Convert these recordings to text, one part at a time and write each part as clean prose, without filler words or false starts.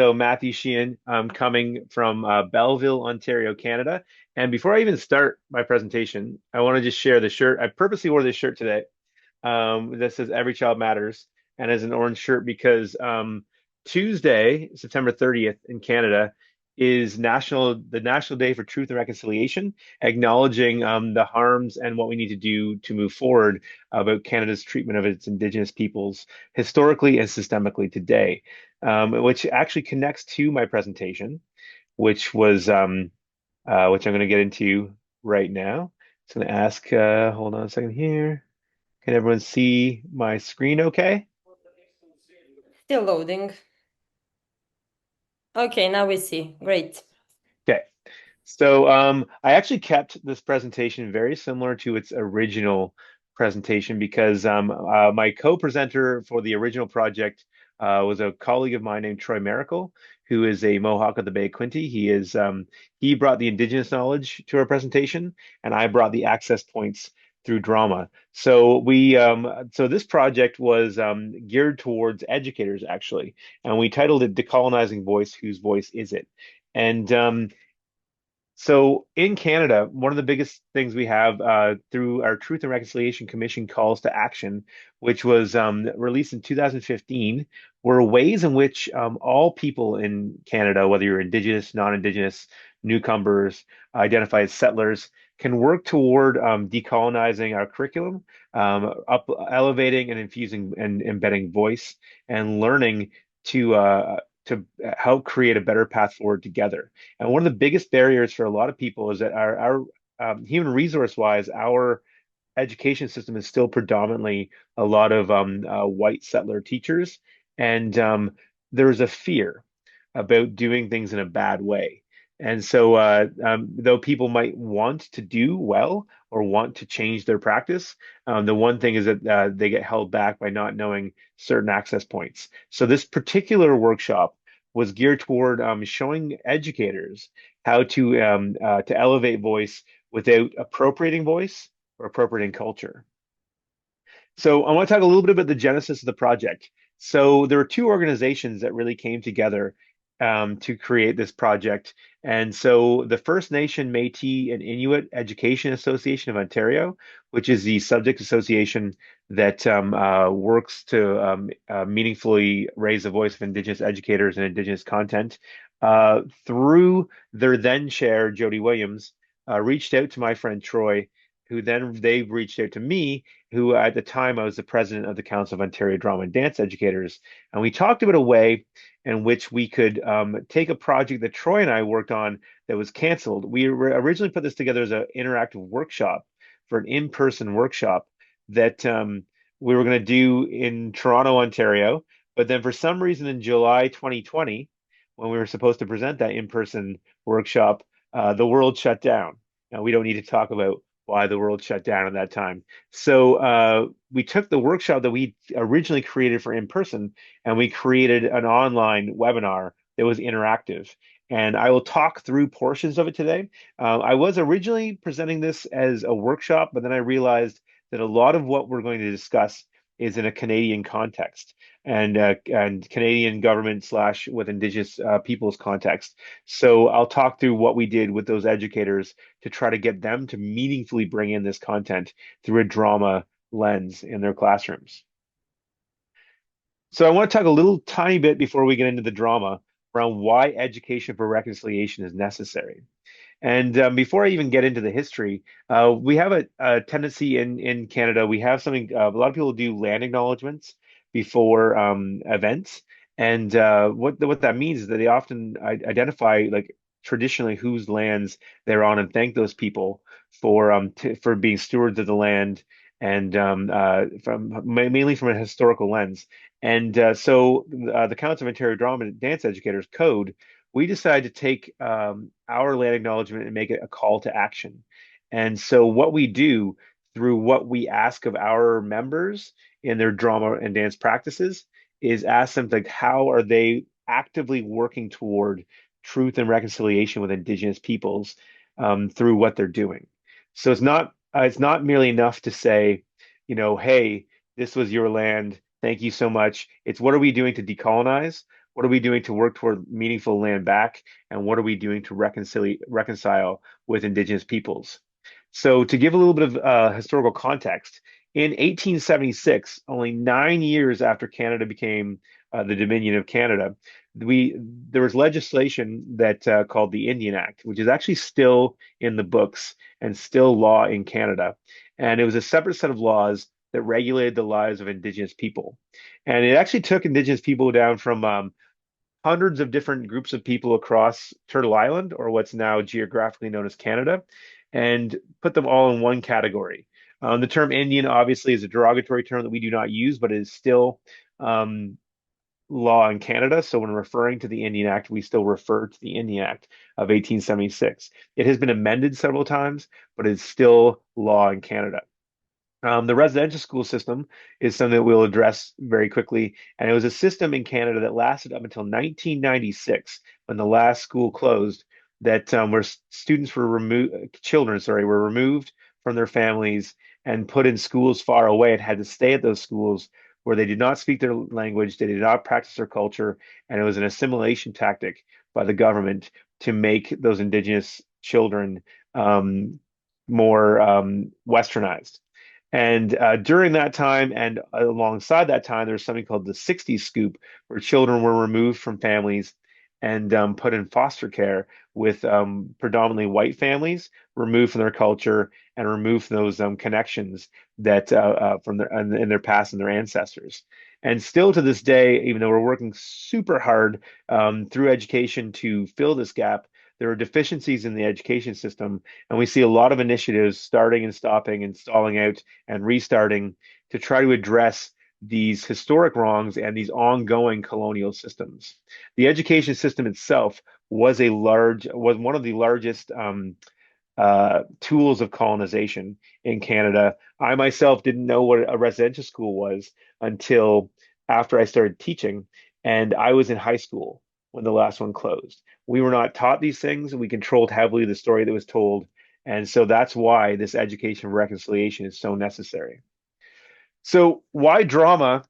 So Matthew Sheahan, coming from Belleville, Ontario, Canada. And before I even start my presentation, I want to just share the shirt. I purposely wore this shirt today that says "Every Child Matters" and as an orange shirt because Tuesday, September 30th in Canada is the National Day for Truth and Reconciliation, acknowledging the harms and what we need to do to move forward about Canada's treatment of its Indigenous peoples historically and systemically today, which actually connects to my presentation, which was which I'm going to get into right now. So I'm going to ask, hold on a second here. Can everyone see my screen okay? Still loading. Okay, now we see. Great. Okay. So I actually kept this presentation very similar to its original presentation because my co-presenter for the original project was a colleague of mine named Troy Miracle, who is a Mohawk of the Bay Quinte. He brought the Indigenous knowledge to our presentation, and I brought the access points through drama. So this project was geared towards educators actually, and we titled it "Decolonizing Voice. Whose voice is it?" And so in Canada, one of the biggest things we have through our Truth and Reconciliation Commission calls to action, which was released in 2015, were ways in which all people in Canada, whether you're Indigenous, non-Indigenous, newcomers, identify as settlers, can work toward decolonizing our curriculum, elevating and infusing and embedding voice and learning to help create a better path forward together. And one of the biggest barriers for a lot of people is that our human resource wise, our education system is still predominantly a lot of white settler teachers. And there's a fear about doing things in a bad way. And so, though people might want to do well or want to change their practice, the one thing is that they get held back by not knowing certain access points. So, this particular workshop was geared toward showing educators how to elevate voice without appropriating voice or appropriating culture. So I want to talk a little bit about the genesis of the project. So there were two organizations that really came together to create this project. And so the First Nation, Métis, and Inuit Education Association of Ontario, which is the subject association that works to meaningfully raise the voice of Indigenous educators and Indigenous content, through their then chair, Jody Williams, reached out to my friend Troy, who then they reached out to me, who at the time I was the president of the Council of Ontario Drama and Dance Educators, and we talked about a way in which we could take a project that Troy and I worked on that was canceled. We originally put this together as an interactive workshop for an in-person workshop that we were going to do in Toronto, Ontario, but then for some reason in July 2020, when we were supposed to present that in-person workshop, the world shut down. Now we don't need to talk about why the world shut down at that time. So we took the workshop that we originally created for in person and we created an online webinar that was interactive. And I will talk through portions of it today. I was originally presenting this as a workshop, but then I realized that a lot of what we're going to discuss is in a Canadian context and Canadian government slash with Indigenous peoples context. So I'll talk through what we did with those educators to try to get them to meaningfully bring in this content through a drama lens in their classrooms. So I want to talk a little tiny bit before we get into the drama around why education for reconciliation is necessary. And before I even get into the history, we have a tendency in Canada. We have something. A lot of people do land acknowledgements before events, and what that means is that they often identify like traditionally whose lands they're on and thank those people for for being stewards of the land and from mainly from a historical lens. And the Council of Ontario Drama and Dance Educators Code, we decided to take our land acknowledgement and make it a call to action. And so what we do through what we ask of our members in their drama and dance practices is ask them like how are they actively working toward truth and reconciliation with Indigenous peoples through what they're doing. So it's not merely enough to say, you know, hey, this was your land. Thank you so much. It's what are we doing to decolonize? What are we doing to work toward meaningful land back? And what are we doing to reconcile with Indigenous peoples? So, to give a little bit of historical context, in 1876, only 9 years after Canada became the Dominion of Canada, we there was legislation that called the Indian Act, which is actually still in the books and still law in Canada. And it was a separate set of laws that regulated the lives of Indigenous people. And it actually took Indigenous people down from hundreds of different groups of people across Turtle Island, or what's now geographically known as Canada, and put them all in one category. The term Indian obviously is a derogatory term that we do not use, but it is still um, law in Canada. So when referring to the Indian Act, we still refer to the Indian Act of 1876. It has been amended several times, but it's still law in Canada. The residential school system is something that we'll address very quickly. And it was a system in Canada that lasted up until 1996 when the last school closed, that where students were removed, children, sorry, were removed from their families and put in schools far away and had to stay at those schools where they did not speak their language, they did not practice their culture, and it was an assimilation tactic by the government to make those Indigenous children more westernized. And during that time and alongside that time, there was something called the 60s scoop, where children were removed from families and put in foster care with predominantly white families, removed from their culture and removed from those connections that from their in their past and their ancestors. And still to this day, even though we're working super hard through education to fill this gap, there are deficiencies in the education system, and we see a lot of initiatives starting and stopping and stalling out and restarting to try to address these historic wrongs and these ongoing colonial systems. The education system itself was one of the largest tools of colonization in Canada. I myself didn't know what a residential school was until after I started teaching, and I was in high school when the last one closed. We were not taught these things, and we controlled heavily the story that was told. And so that's why this education reconciliation is so necessary. So, why drama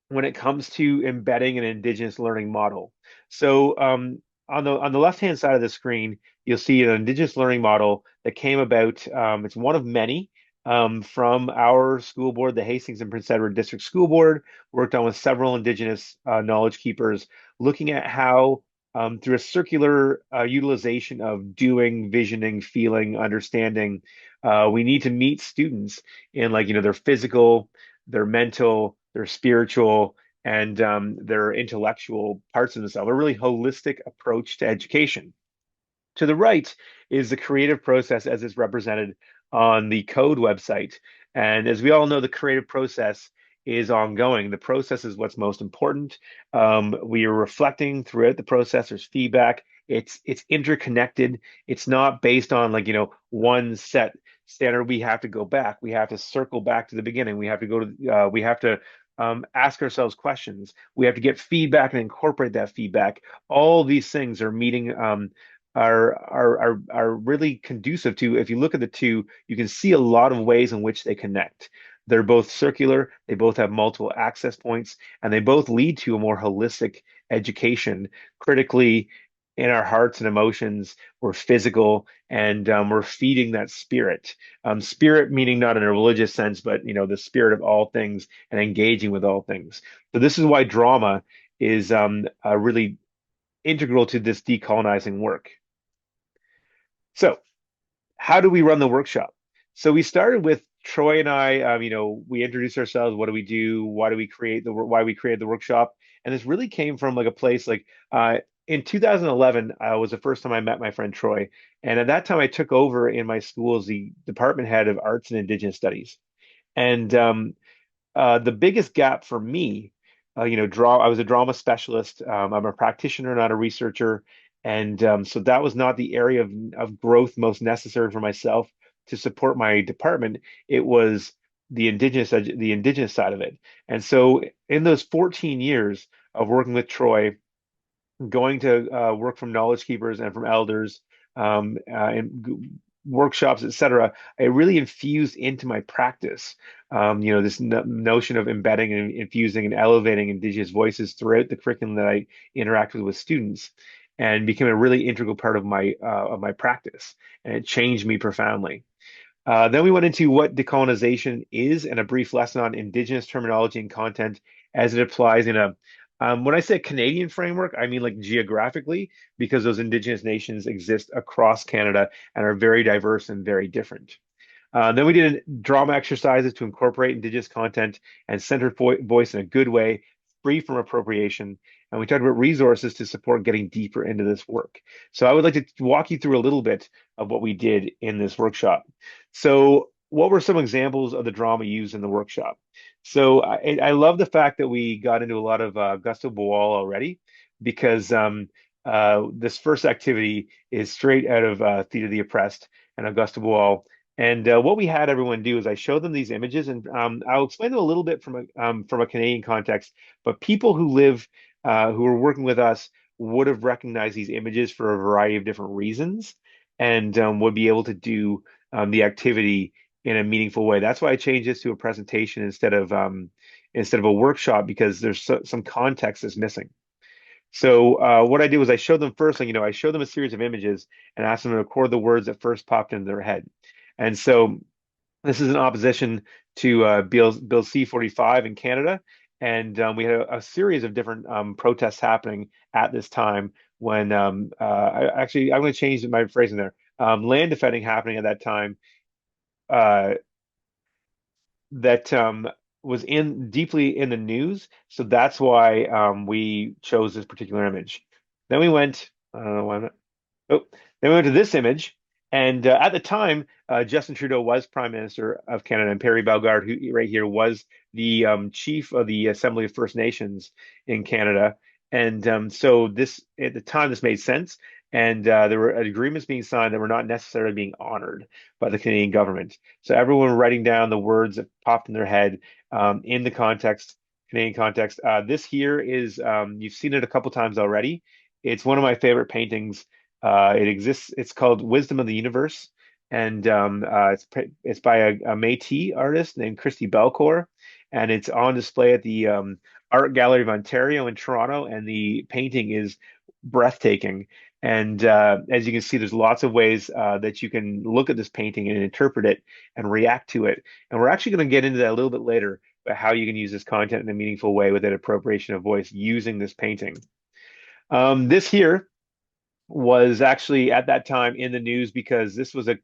when it comes to embedding an Indigenous learning model? So, on the left-hand side of the screen, you'll see an Indigenous learning model that came about. It's one of many from our school board, the Hastings and Prince Edward District School Board, worked on with several Indigenous knowledge keepers, looking at how through a circular utilization of doing, visioning, feeling, understanding, we need to meet students in, like, their physical, their mental, their spiritual, and their intellectual parts of themselves, a really holistic approach to education. To the right is the creative process as it's represented on the code website. And as we all know, the creative process is ongoing. The process is what's most important. We are reflecting throughout the process. There's feedback. It's interconnected. It's not based on, like, one set standard. We have to go back. We have to circle back to the beginning. We have to go to we have to ask ourselves questions. We have to get feedback and incorporate that feedback. All these things are meeting are really conducive to, if you look at the two, you can see a lot of ways in which they connect. They're both circular, they both have multiple access points, and they both lead to a more holistic education. Critically, in our hearts and emotions, we're physical, and we're feeding that spirit. Spirit meaning not in a religious sense, but the spirit of all things and engaging with all things. So this is why drama is really integral to this decolonizing work. So, how do we run the workshop? So we started with Troy and I. We introduced ourselves. What do we do? Why we created the workshop? And this really came from, like, a place like in 2011 was the first time I met my friend Troy, and at that time I took over in my school as the department head of Arts and Indigenous Studies. And the biggest gap for me, I was a drama specialist. I'm a practitioner, not a researcher. And so that was not the area of growth most necessary for myself to support my department. It was the indigenous side of it. And so in those 14 years of working with Troy, going to work from knowledge keepers and from elders, and workshops, etc., I really infused into my practice, this no notion of embedding and infusing and elevating Indigenous voices throughout the curriculum that I interact with students, and became a really integral part of my practice, and it changed me profoundly. Then we went into what decolonization is and a brief lesson on Indigenous terminology and content as it applies in a, when I say Canadian framework, I mean like geographically, because those Indigenous nations exist across Canada and are very diverse and very different. Then we did drama exercises to incorporate Indigenous content and center voice in a good way, free from appropriation. And we talked about resources to support getting deeper into this work. So I would like to walk you through a little bit of what we did in this workshop. So what were some examples of the drama used in the workshop? So I love the fact that we got into a lot of Gusto Boal already, because this first activity is straight out of Theatre of the Oppressed and Augusta Boal. And what we had everyone do is I showed them these images, and I'll explain them a little bit from a Canadian context. But people who live who are working with us would have recognized these images for a variety of different reasons, and would be able to do the activity in a meaningful way. That's why I changed this to a presentation instead of a workshop, because there's some context that's missing. So what I did was I showed them first, like, I showed them a series of images and asked them to record the words that first popped into their head. And so this is in opposition to Bill C-45 in Canada. And we had a series of different protests happening at this time when I'm going to change my phrasing there. Land defending happening at that time uh, that was in deeply in the news. So that's why we chose this particular image. Then we went, I don't know why I'm not, oh, then we went to this image. And at the time, Justin Trudeau was Prime Minister of Canada, and Perry Bellegarde, who right here was the chief of the Assembly of First Nations in Canada. And so this, at the time, this made sense. And there were agreements being signed that were not necessarily being honored by the Canadian government. So everyone were writing down the words that popped in their head in the context, Canadian context. This here is, you've seen it a couple times already. It's one of my favorite paintings. It exists. It's called Wisdom of the Universe, and it's by a Métis artist named Christy Belcourt, and it's on display at the Art Gallery of Ontario in Toronto. And the painting is breathtaking. And as you can see, there's lots of ways that you can look at this painting and interpret it and react to it. And we're actually going to get into that a little bit later, about how you can use this content in a meaningful way with that appropriation of voice using this painting. This here was actually at that time in the news because this was a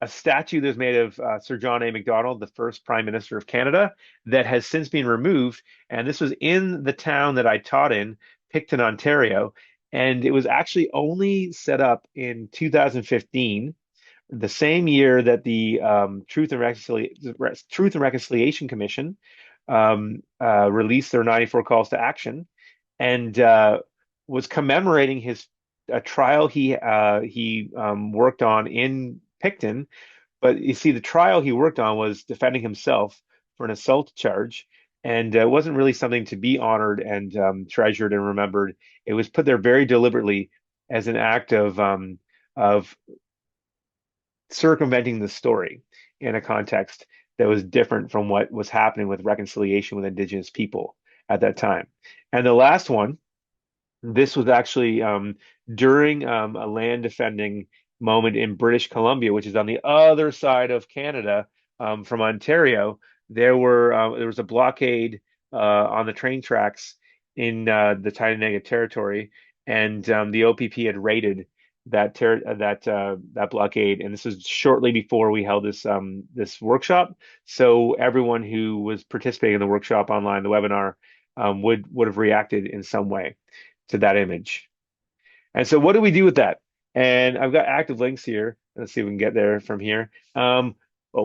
statue that was made of Sir John A. Macdonald, the first Prime Minister of Canada, that has since been removed. And this was in the town that I taught in, Picton, Ontario. And it was actually only set up in 2015, the same year that the Truth and Reconciliation Commission released their 94 calls to action, and was commemorating his a trial he worked on in Picton. But you see, the trial he worked on was defending himself for an assault charge, and it wasn't really something to be honored and treasured and remembered. It was put there very deliberately as an act of circumventing the story in a context that was different from what was happening with reconciliation with Indigenous people at that time. And the last one, this was actually during a land defending moment in British Columbia, which is on the other side of Canada from Ontario. There was a blockade on the train tracks in the Tyonega territory, and the OPP had raided that blockade. And this was shortly before we held this workshop. So everyone who was participating in the workshop online, the webinar, would have reacted in some way to that image. And so what do we do with that? And I've got active links here. Let's see if we can get there from here. Oh,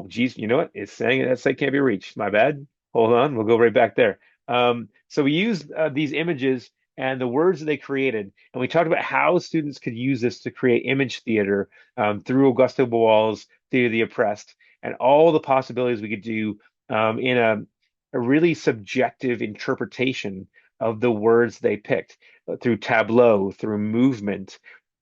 geez, you know what? It's saying that site can't be reached. My bad. Hold on. We'll go right back there. So we used these images and the words that they created, and we talked about how students could use this to create image theater through Augusto Boal's Theatre of the Oppressed, and all the possibilities we could do in a really subjective interpretation of the words they picked through tableau, through movement,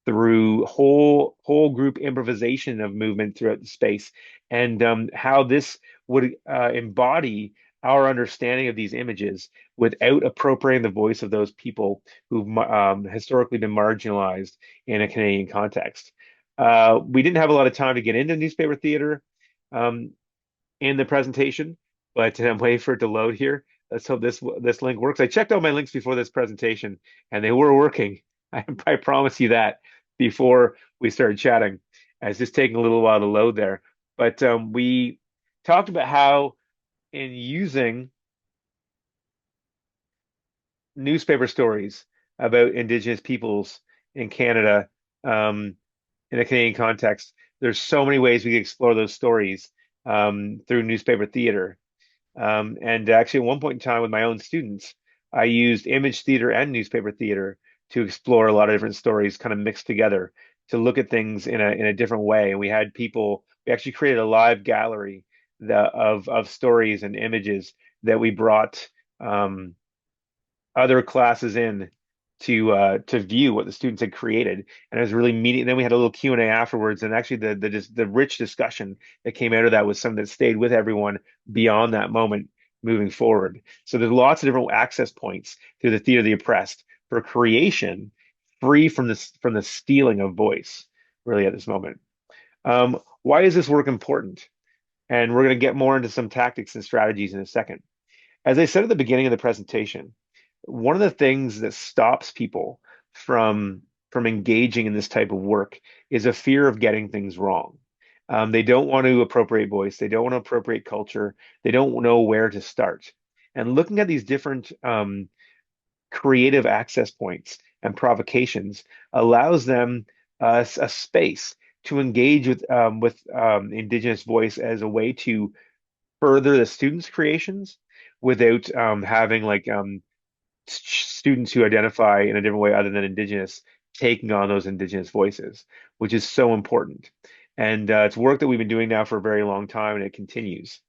through whole group improvisation of movement throughout the space, and how this would embody our understanding of these images without appropriating the voice of those people who've historically been marginalized in a Canadian context. We didn't have a lot of time to get into newspaper theater um, in the presentation, but I'm waiting for it to load here. Let's hope this link works. I checked out my links before this presentation, and they were working. I promise you that before we started chatting. It's just taking a little while to load there. But we talked about how in using newspaper stories about Indigenous peoples in Canada, um, in a Canadian context, there's so many ways we can explore those stories through newspaper theater. And actually, at one point in time with my own students, I used image theater and newspaper theater to explore a lot of different stories kind of mixed together to look at things in a different way. And we had people, we actually created a live gallery of stories and images that we brought other classes in to view what the students had created, and it was really meeting. Then we had a little Q&A afterwards, and actually the rich discussion that came out of that was something that stayed with everyone beyond that moment moving forward. So there's lots of different access points through the theater of the oppressed for creation, free from the stealing of voice, really at this moment. Why is this work important? And we're going to get more into some tactics and strategies in a second. As I said at the beginning of the presentation, one of the things that stops people from engaging in this type of work is a fear of getting things wrong. They don't want to appropriate voice. They don't want to appropriate culture. They don't know where to start. And looking at these different creative access points and provocations allows them a space to engage with Indigenous voice as a way to further the students' creations without having students who identify in a different way other than Indigenous taking on those Indigenous voices, which is so important. And it's work that we've been doing now for a very long time, and it continues.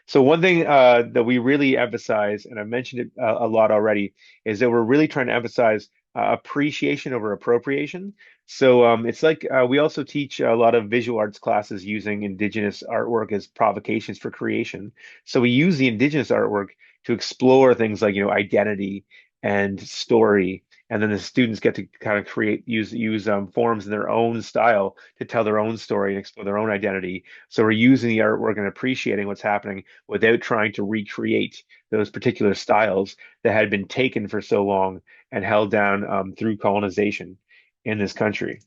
So one thing that we really emphasize, and I mentioned it a lot already, is that we're really trying to emphasize appreciation over appropriation. So it's like we also teach a lot of visual arts classes using Indigenous artwork as provocations for creation. So we use the Indigenous artwork to explore things like, identity and story. And then the students get to kind of use forms in their own style to tell their own story and explore their own identity. So we're using the artwork and appreciating what's happening without trying to recreate those particular styles that had been taken for so long and held down through colonization in this country.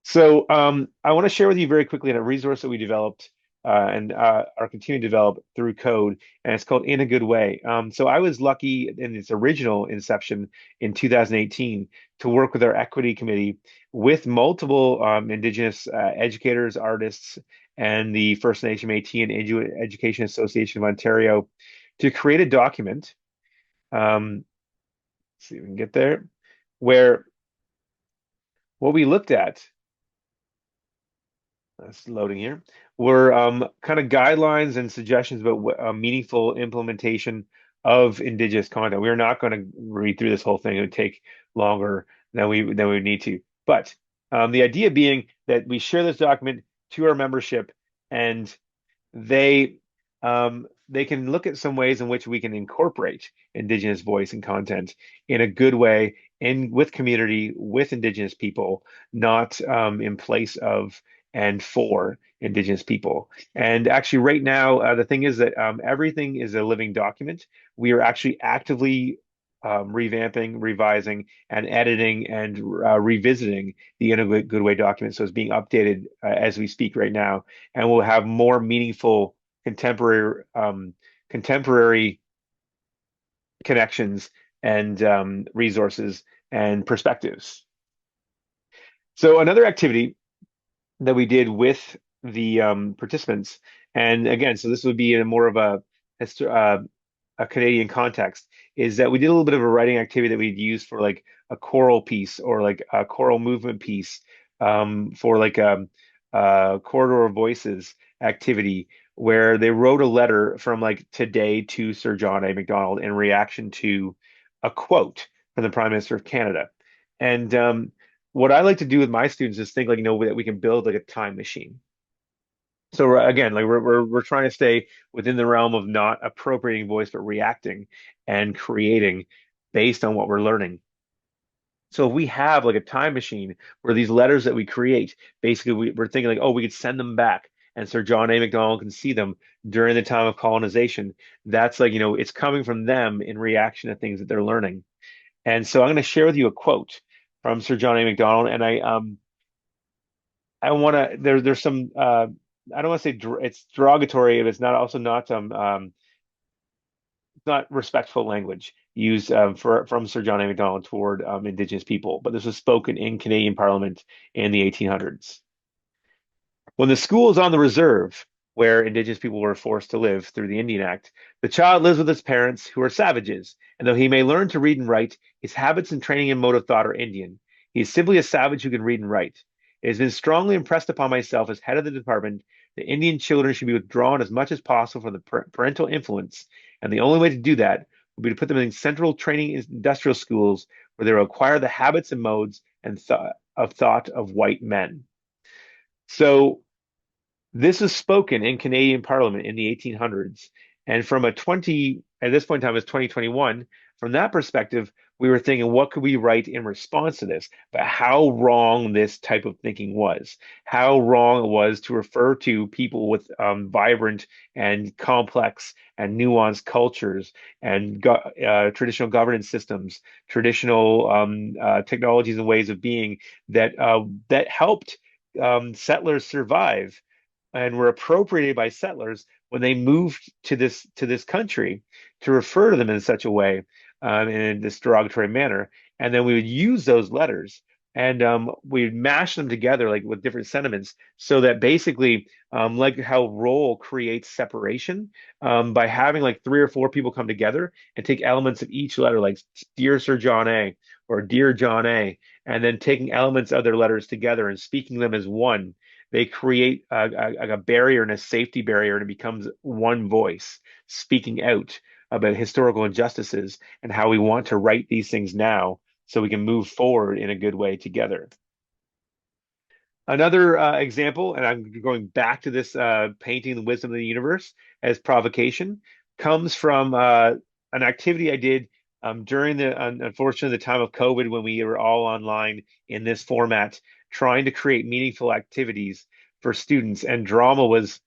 So I want to share with you very quickly a resource that we developed and are continuing to develop through code, and it's called In a Good Way. So I was lucky in its original inception in 2018 to work with our equity committee with multiple Indigenous educators, artists, and the First Nation Métis and Inuit Education Association of Ontario to create a document. Let's see if we can get there, where what we looked at. That's loading here. Were kind of guidelines and suggestions about meaningful implementation of Indigenous content. We're not going to read through this whole thing. It would take longer than we need to. But the idea being that we share this document to our membership, and they they can look at some ways in which we can incorporate Indigenous voice and content in a good way, in with community, with Indigenous people, not in place of and for Indigenous people. And actually, right now, the thing is that everything is a living document. We are actually actively revamping, revising, and editing and revisiting the In a Good Way document. So it's being updated as we speak right now, and we'll have more meaningful contemporary connections and resources and perspectives. So another activity that we did with the participants, and again, so this would be in more of a Canadian context, is that we did a little bit of a writing activity that we'd use for like a choral piece or like a choral movement piece for like a corridor of voices activity where they wrote a letter from like today to Sir John A. Macdonald in reaction to a quote from the Prime Minister of Canada. And what I like to do with my students is think like, that we can build like a time machine. So again, like we're trying to stay within the realm of not appropriating voice, but reacting and creating based on what we're learning. So if we have like a time machine where these letters that we create, basically we're thinking like, oh, we could send them back, and Sir John A. Macdonald can see them during the time of colonization. That's like, it's coming from them in reaction to things that they're learning. And so I'm going to share with you a quote from Sir John A. Macdonald, and I want to there's some I don't want to say it's derogatory, but it's not also not respectful language used for from Sir John A. Macdonald toward Indigenous people. But this was spoken in Canadian Parliament in the 1800s. When the school is on the reserve, where Indigenous people were forced to live through the Indian Act, the child lives with his parents, who are savages, and though he may learn to read and write, his habits and training and mode of thought are Indian. He is simply a savage who can read and write. It has been strongly impressed upon myself as head of the department that Indian children should be withdrawn as much as possible from the parental influence, and the only way to do that would be to put them in central training industrial schools where they will acquire the habits and modes and thought of white men. So this was spoken in Canadian Parliament in the 1800s. And at this point in time, it's 2021. From that perspective, we were thinking, what could we write in response to this? But how wrong this type of thinking was, how wrong it was to refer to people with vibrant and complex and nuanced cultures and traditional governance systems, traditional technologies and ways of being that helped settlers survive and were appropriated by settlers when they moved to this country to refer to them in such a way, in this derogatory manner. And then we would use those letters and we'd mash them together like with different sentiments so that basically like how role creates separation by having like three or four people come together and take elements of each letter, like Dear Sir John A. or Dear John A. and then taking elements of their letters together and speaking them as one. They create a barrier and a safety barrier, and it becomes one voice speaking out about historical injustices and how we want to right these things now so we can move forward in a good way together. Another example, and I'm going back to this painting the wisdom of the universe as provocation, comes from an activity I did during unfortunately, the time of COVID when we were all online in this format, trying to create meaningful activities for students. And drama was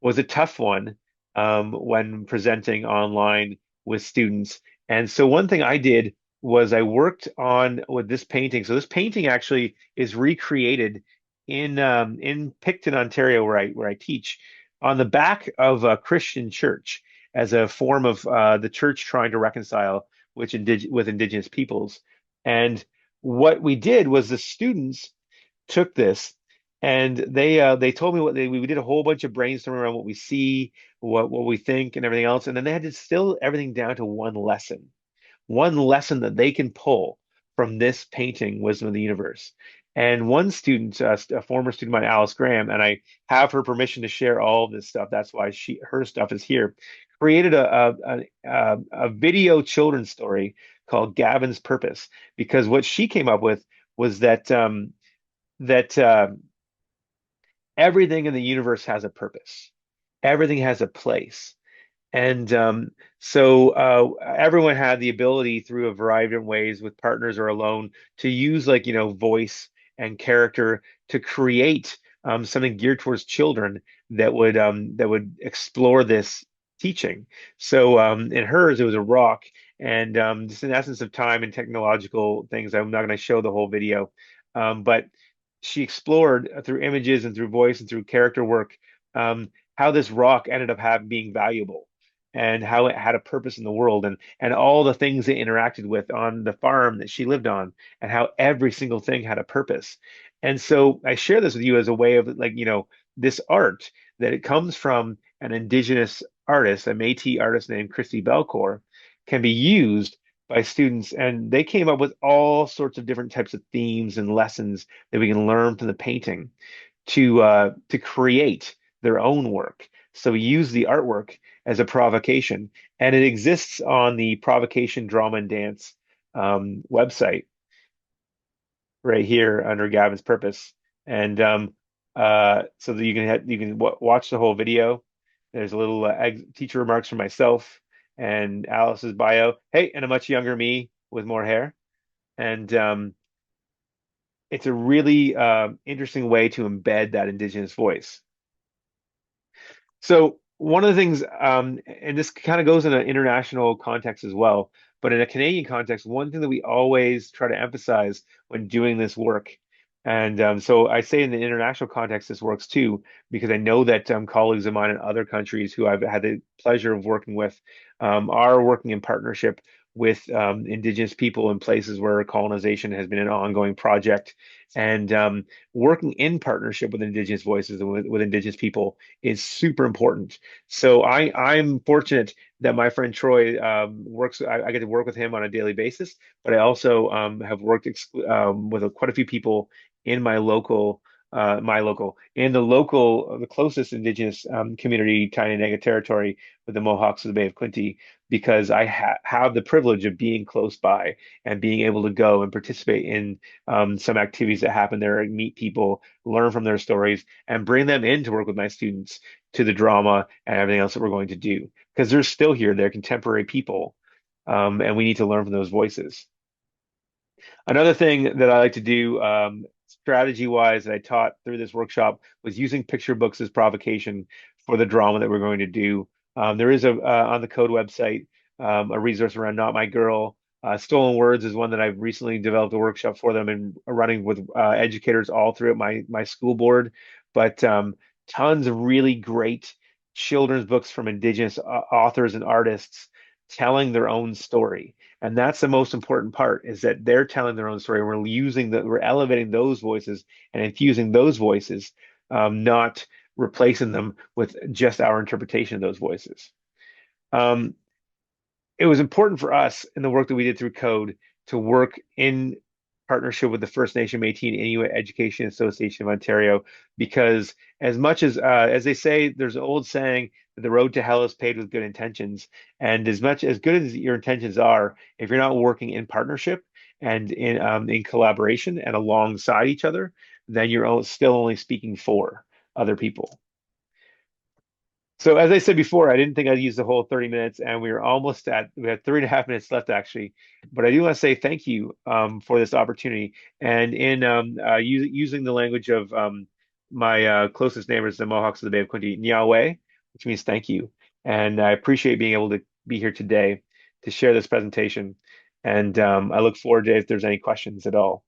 a tough one when presenting online with students. And so one thing I did was I worked on with this painting. So this painting actually is recreated in Picton, Ontario, where I teach, on the back of a Christian church as a form of the church trying to reconcile with Indigenous peoples. And what we did was the students took this and they told me we did a whole bunch of brainstorming around what we see, what we think, and everything else, and then they had to distill everything down to one lesson that they can pull from this painting, Wisdom of the Universe. And one student, a former student of mine, Alice Graham, and I have her permission to share all of this stuff. That's why her stuff is here. Created a video children's story called Gavin's Purpose, because what she came up with was that everything in the universe has a purpose. Everything has a place. And so everyone had the ability through a variety of different ways with partners or alone to use like, voice and character to create something geared towards children that would explore this teaching. So in hers, it was a rock. And just in essence of time and technological things, I'm not going to show the whole video. But she explored through images and through voice and through character work how this rock ended up being valuable and how it had a purpose in the world and all the things it interacted with on the farm that she lived on and how every single thing had a purpose. And so I share this with you as a way of like, this art that it comes from an indigenous artist, a Métis artist named Christy Belcourt, can be used by students. And they came up with all sorts of different types of themes and lessons that we can learn from the painting to create their own work. So we use the artwork as a provocation, and it exists on the Provocation Drama and Dance website. right here under Gavin's purpose. And so that you can w watch the whole video. There's a little teacher remarks from myself and Alice's bio. Hey, and a much younger me with more hair. And it's a really interesting way to embed that Indigenous voice. So one of the things, and this kind of goes in an international context as well, but in a Canadian context, one thing that we always try to emphasize when doing this work, and so I say in the international context this works too, because I know that colleagues of mine in other countries who I've had the pleasure of working with are working in partnership with Indigenous people in places where colonization has been an ongoing project, and working in partnership with Indigenous voices and with Indigenous people is super important. So I'm fortunate that my friend Troy works. I get to work with him on a daily basis, but I also have worked with quite a few people in in the the closest Indigenous community, Tyinega territory, with the Mohawks of the Bay of Quinte, because I have the privilege of being close by and being able to go and participate in some activities that happen there, meet people, learn from their stories, and bring them in to work with my students to the drama and everything else that we're going to do. Because they're still here, they're contemporary people, and we need to learn from those voices. Another thing that I like to do, strategy wise, that I taught through this workshop was using picture books as provocation for the drama that we're going to do. There is on the code website a resource around Not My Girl. Stolen Words is one that I've recently developed a workshop for them and running with educators all throughout my school board. But tons of really great children's books from Indigenous authors and artists telling their own story. And that's the most important part is that they're telling their own story. We're elevating those voices and infusing those voices, not replacing them with just our interpretation of those voices. Um, it was important for us in the work that we did through code to work in partnership with the First Nation Métis and Inuit Education Association of Ontario, because as they say, there's an old saying that the road to hell is paved with good intentions. And as much as good as your intentions are, if you're not working in partnership and in collaboration and alongside each other, then still only speaking for other people. So as I said before, I didn't think I'd use the whole 30 minutes, and we have 3.5 minutes left actually. But I do want to say thank you for this opportunity. And in using the language of my closest neighbors, the Mohawks of the Bay of Quinte, Niawe, which means thank you. And I appreciate being able to be here today to share this presentation. And I look forward to if there's any questions at all.